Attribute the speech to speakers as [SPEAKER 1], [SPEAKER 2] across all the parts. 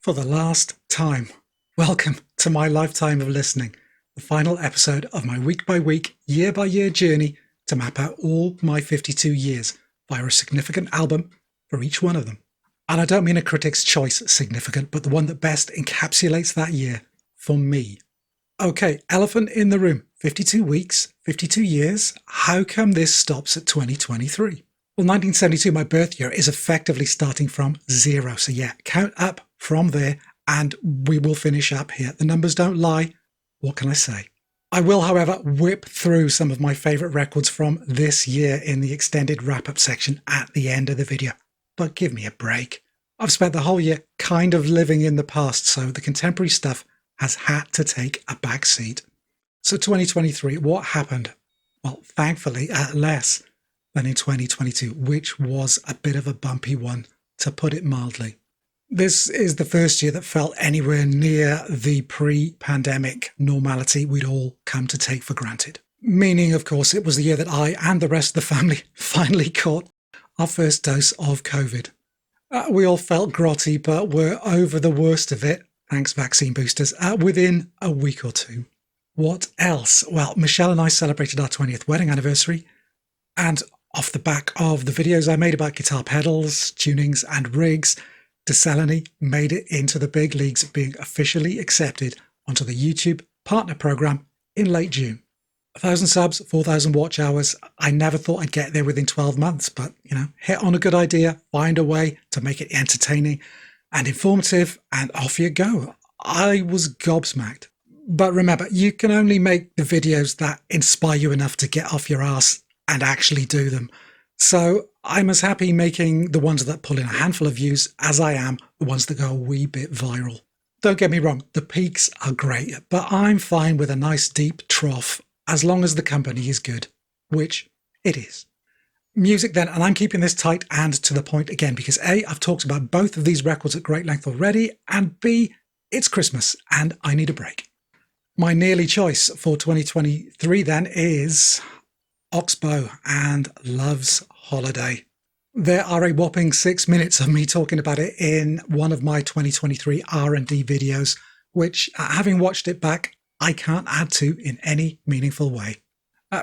[SPEAKER 1] For the last time, welcome to my lifetime of listening, the final episode of my week-by-week, year-by-year journey to map out all my 52 years via a significant album for each one of them. And I don't mean a critic's choice significant, but the one that best encapsulates that year for me. Okay, elephant in the room, 52 weeks, 52 years, how come this stops at 2023? Well, 1972, my birth year, is effectively starting from zero. So yeah, count up from there and we will finish up here. The numbers don't lie. What can I say? I will, however, whip through some of my favourite records from this year in the extended wrap-up section at the end of the video. But give me a break. I've spent the whole year kind of living in the past, so the contemporary stuff has had to take a back seat. So 2023, what happened? Well, thankfully, less than in 2022, which was a bit of a bumpy one, to put it mildly. This is the first year that felt anywhere near the pre-pandemic normality we'd all come to take for granted. Meaning, of course, it was the year that I and the rest of the family finally caught our first dose of COVID. We all felt grotty, but were over the worst of it, thanks vaccine boosters, within a week or two. What else? Well, Michelle and I celebrated our 20th wedding anniversary, and off the back of the videos I made about guitar pedals, tunings and rigs, discellany made it into the big leagues, being officially accepted onto the YouTube partner program in late June. 1,000 subs, 4,000 watch hours. I never thought I'd get there within 12 months, but hit on a good idea, find a way to make it entertaining and informative, and off you go. I was gobsmacked. But remember, you can only make the videos that inspire you enough to get off your ass and actually do them. So I'm as happy making the ones that pull in a handful of views as I am the ones that go a wee bit viral. Don't get me wrong, the peaks are great, but I'm fine with a nice deep trough as long as the company is good, which it is. Music then, and I'm keeping this tight and to the point again because A, I've talked about both of these records at great length already, and B, it's Christmas and I need a break. My nearly choice for 2023 then is Oxbow and Love's Holiday. There are a whopping 6 minutes of me talking about it in one of my 2023 R&D videos, which, having watched it back, I can't add to in any meaningful way.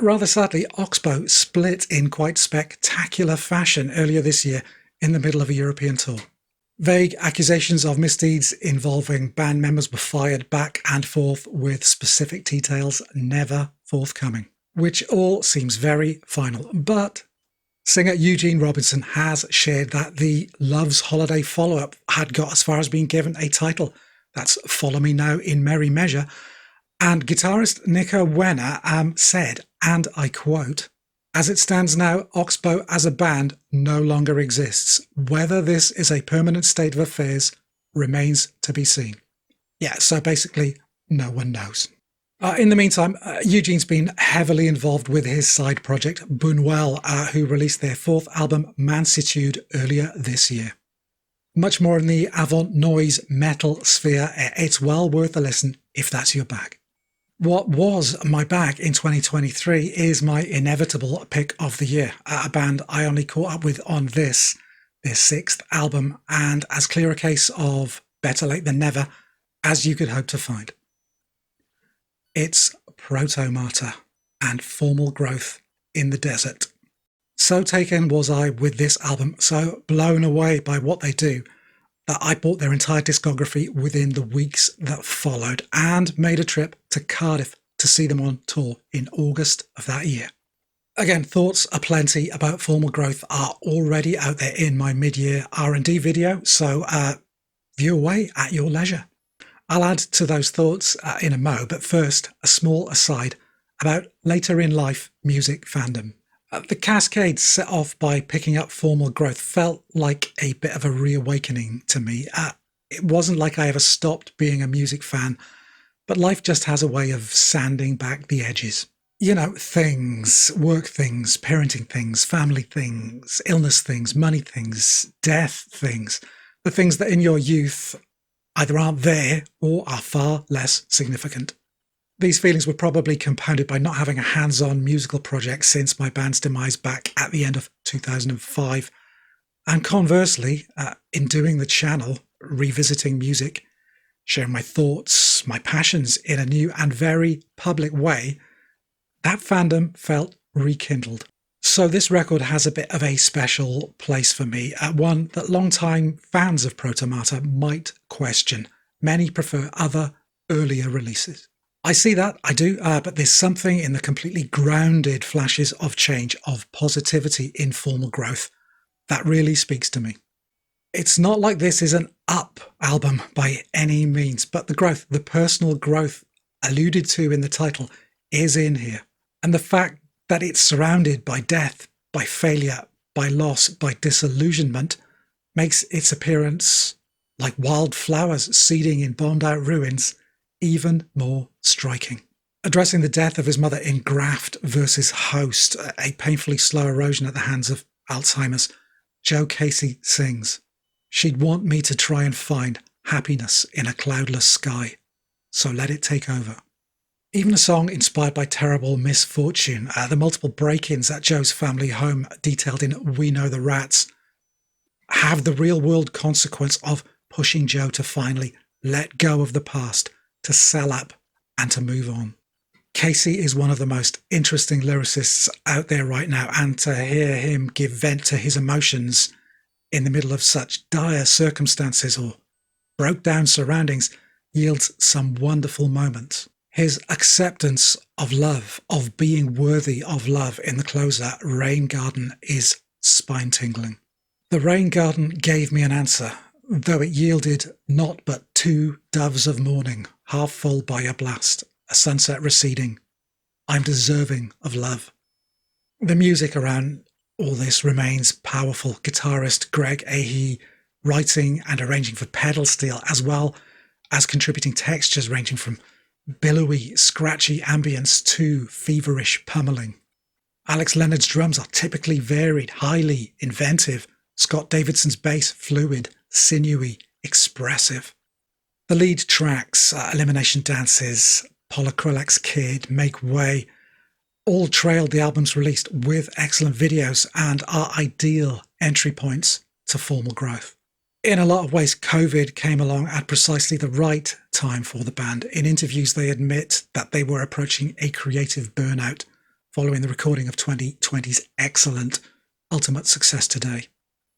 [SPEAKER 1] Rather sadly, Oxbow split in quite spectacular fashion earlier this year in the middle of a European tour. Vague accusations of misdeeds involving band members were fired back and forth, with specific details never forthcoming, which all seems very final. But singer Eugene Robinson has shared that the Love's Holiday follow-up had got as far as being given a title. That's Follow Me Now in Merry Measure. And guitarist Nico Wenner said, and I quote, "As it stands now, Oxbow as a band no longer exists. Whether this is a permanent state of affairs remains to be seen." Yeah, so basically, no one knows. In the meantime, Eugene's been heavily involved with his side project, Bunwell, who released their fourth album, Mansitude, earlier this year. Much more in the avant noise metal sphere. It's well worth a listen if that's your bag. What was my bag in 2023 is my inevitable pick of the year, a band I only caught up with on their sixth album, and as clear a case of better late than never as you could hope to find. It's Protomartyr and Formal Growth in the Desert. So taken was I with this album, so blown away by what they do, that I bought their entire discography within the weeks that followed and made a trip to Cardiff to see them on tour in August of that year. Again, thoughts aplenty about Formal Growth are already out there in my mid-year R&D video, so view away at your leisure. I'll add to those thoughts in a mo, but first, a small aside about later in life music fandom. The cascade set off by picking up Formal Growth felt like a bit of a reawakening to me. It wasn't like I ever stopped being a music fan, but life just has a way of sanding back the edges. Things, work things, parenting things, family things, illness things, money things, death things, the things that in your youth either aren't there or are far less significant. These feelings were probably compounded by not having a hands-on musical project since my band's demise back at the end of 2005. And conversely, in doing the channel, revisiting music, sharing my thoughts, my passions in a new and very public way, that fandom felt rekindled. So this record has a bit of a special place for me, one that long-time fans of Protomartyr might question. Many prefer other, earlier releases. I see that, I do, but there's something in the completely grounded flashes of change, of positivity in formal growth, that really speaks to me. It's not like this is an up album by any means, but the growth, the personal growth alluded to in the title is in here. And the fact that it's surrounded by death, by failure, by loss, by disillusionment, makes its appearance like wildflowers seeding in bombed-out ruins even more striking. Addressing the death of his mother in Graft versus Host, a painfully slow erosion at the hands of Alzheimer's, Joe Casey sings, "She'd want me to try and find happiness in a cloudless sky, so let it take over." Even a song inspired by terrible misfortune, the multiple break-ins at Joe's family home detailed in We Know the Rats, have the real-world consequence of pushing Joe to finally let go of the past, to sell up and to move on. Casey is one of the most interesting lyricists out there right now, and to hear him give vent to his emotions in the middle of such dire circumstances or broke down surroundings yields some wonderful moments. His acceptance of love, of being worthy of love in the closer, Rain Garden, is spine-tingling. The Rain Garden gave me an answer, though it yielded not but 2 doves of morning, half full by a blast, a sunset receding. I'm deserving of love. The music around all this remains powerful. Guitarist Greg Ahee writing and arranging for pedal steel, as well as contributing textures ranging from billowy, scratchy ambience to feverish pummeling. Alex Leonard's drums are typically varied, highly inventive. Scott Davidson's bass, fluid, sinewy, expressive. The lead tracks, Elimination Dances, Polyacrylax Kid, Make Way, all trailed the album's release with excellent videos and are ideal entry points to formal growth. In a lot of ways, COVID came along at precisely the right time for the band. In interviews, they admit that they were approaching a creative burnout following the recording of 2020's excellent Ultimate Success Today.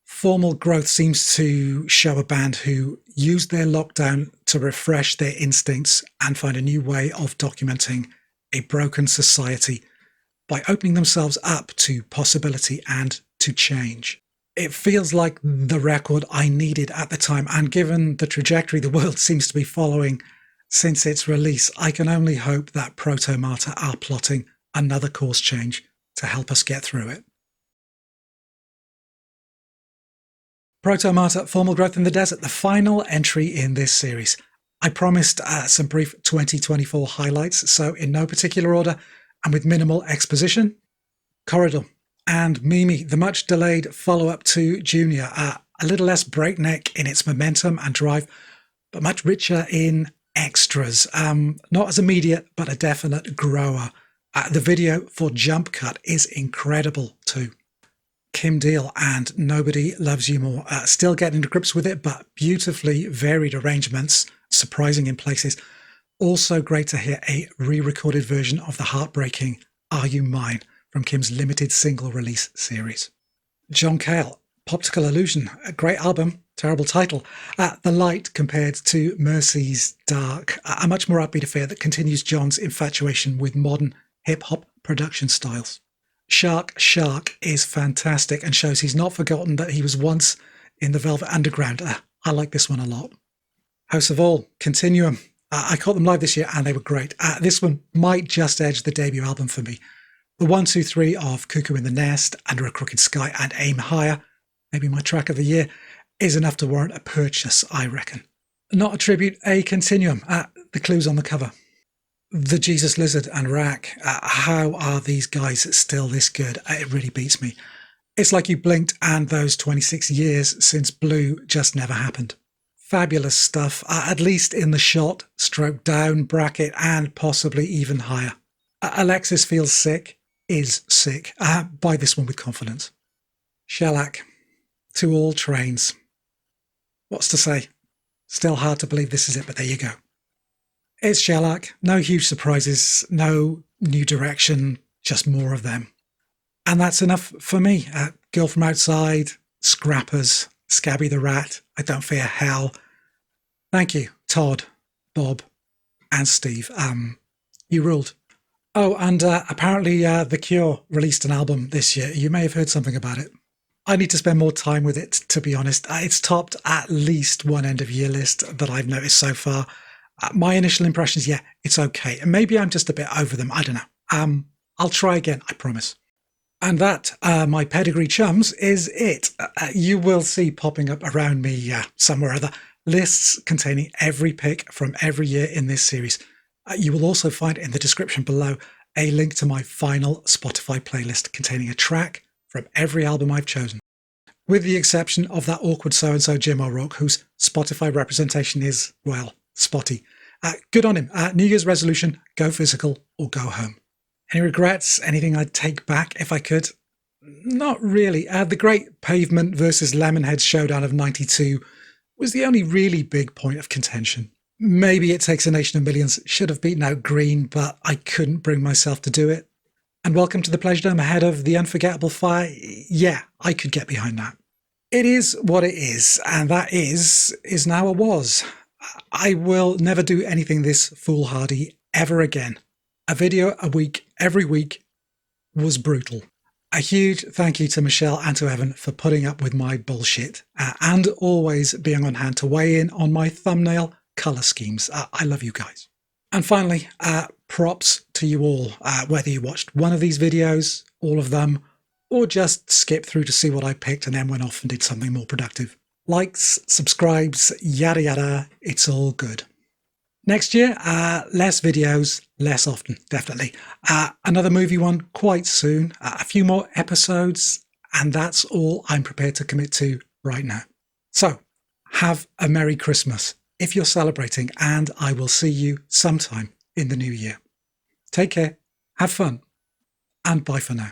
[SPEAKER 1] Formal growth seems to show a band who used their lockdown to refresh their instincts and find a new way of documenting a broken society by opening themselves up to possibility and to change. It feels like the record I needed at the time, and given the trajectory the world seems to be following since its release, I can only hope that Protomartyr are plotting another course change to help us get through it. Protomartyr, Formal Growth in the Desert, the final entry in this series. I promised some brief 2024 highlights, so in no particular order and with minimal exposition, Corridor and Mimi, the much-delayed follow-up to Junior, a little less breakneck in its momentum and drive, but much richer in extras. Not as immediate, but a definite grower. The video for Jump Cut is incredible too. Kim Deal and Nobody Loves You More. Still getting to grips with it, but beautifully varied arrangements, surprising in places. Also great to hear a re-recorded version of the heartbreaking Are You Mine from Kim's limited single release series. John Cale, Poptical Illusion, a great album, terrible title. The Light compared to Mercy's Dark, a much more upbeat affair that continues John's infatuation with modern hip-hop production styles. Shark is fantastic and shows he's not forgotten that he was once in the Velvet Underground. I like this one a lot. House of All, Continuum. I caught them live this year and they were great. This one might just edge the debut album for me. The 1, 2, 3 of Cuckoo in the Nest, Under a Crooked Sky and Aim Higher, maybe my track of the year, is enough to warrant a purchase, I reckon. Not a tribute, a continuum. The clues on the cover. The Jesus Lizard and Rack. How are these guys still this good? It really beats me. It's like you blinked and those 26 years since Blue just never happened. Fabulous stuff, at least in the shot, stroke down, bracket, and possibly even higher. Alexis Feels Sick is sick. Buy this one with confidence. Shellac, To All Trains. What's to say? Still hard to believe this is it, but there you go. It's Shellac. No huge surprises, no new direction, just more of them. And that's enough for me. Girl from Outside, Scrappers, Scabby the Rat, I Don't Fear Hell. Thank you, Todd, Bob, and Steve. You ruled. Oh, and apparently The Cure released an album this year. You may have heard something about it. I need to spend more time with it, to be honest. It's topped at least one end-of-year list that I've noticed so far. My initial impressions, yeah, it's okay. And maybe I'm just a bit over them. I don't know. I'll try again, I promise. And that, my pedigree chums, is it. You will see popping up around me somewhere or other lists containing every pick from every year in this series. You will also find in the description below a link to my final Spotify playlist containing a track from every album I've chosen, with the exception of that awkward so-and-so Jim O'Rourke, whose Spotify representation is, well, spotty. Good on him. New Year's resolution, go physical or go home. Any regrets? Anything I'd take back if I could? Not really. The great Pavement versus Lemonhead showdown of 92 was the only really big point of contention. Maybe It Takes a Nation of Millions should have beaten out Green, but I couldn't bring myself to do it. And Welcome to the Pleasure Dome ahead of The Unforgettable Fire, yeah, I could get behind that. It is what it is, and that is now a was. I will never do anything this foolhardy ever again. A video a week, every week, was brutal. A huge thank you to Michelle and to Evan for putting up with my bullshit and always being on hand to weigh in on my thumbnail colour schemes. I love you guys. And finally, props to you all, whether you watched one of these videos, all of them, or just skipped through to see what I picked and then went off and did something more productive. Likes, subscribes, yada yada, it's all good. Next year, less videos, less often, definitely. Another movie one quite soon, a few more episodes, and that's all I'm prepared to commit to right now. So, have a Merry Christmas if you're celebrating, and I will see you sometime in the new year. Take care, have fun, and bye for now.